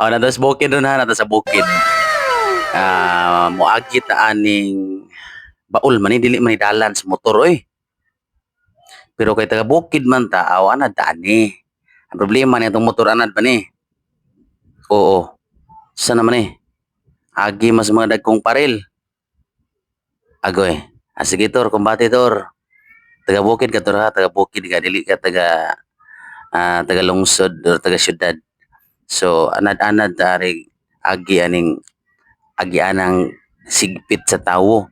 Oh, nato sa bukid doon ha, nato sa bukid. Moagi ta aning baul man ni dili man ni dalan sa motor oy. Pero kay taga bukid man ta, aw anad ta ani. Ang problema ni itong motor anad pa ni. Oo. Sa naman ni? Agi mas mga dagkong paril. Agoy. Sige tor, kumbati tor. Taga bukid ka tor ha, taga bukid ka, dili ka taga lungsod or taga syudad. So anad-anad ari agi aning agi anang sigpit sa tawo.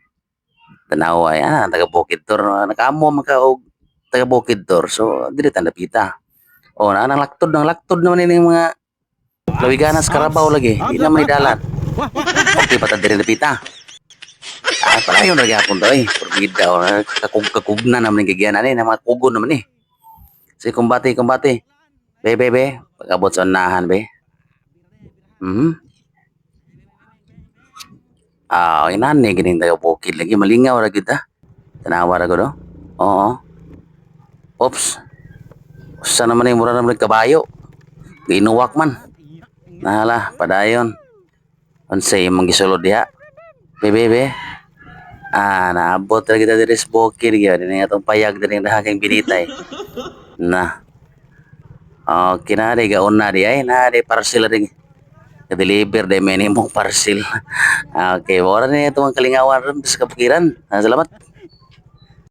Tanawa ay taga bukid tor, nakamo man ka og taga bukid tor. So dili ta napita. O nang laktod naman ini mga lawiganas Karabaw lagi, di na may dalan. Okay pa ta diri napita. Palayon na gyapon to eh. Porbida o kakugna naman yung gagyanan eh, na mga kugon naman eh. Sige, kumbati. Be. Pagabot sa unahan, be. Inani, gining tayo bukid lagi. Malingaw ra kita. Tanawa ra ko do. Oo. Oops. Usa naman eh, mura naman kabayo. Ginuwak man. Nala, padayon. Unsay imong gisulod diha. Be. Naabot ra kita diri sa bukid gyud. Ini atong payag diri ang dahagang binitay. Na. Okay na di gauna di ay na di parcel ring deliver di minimum parcel. Okay, wala ni itong kalingawan ron sa kapukiran. Salamat.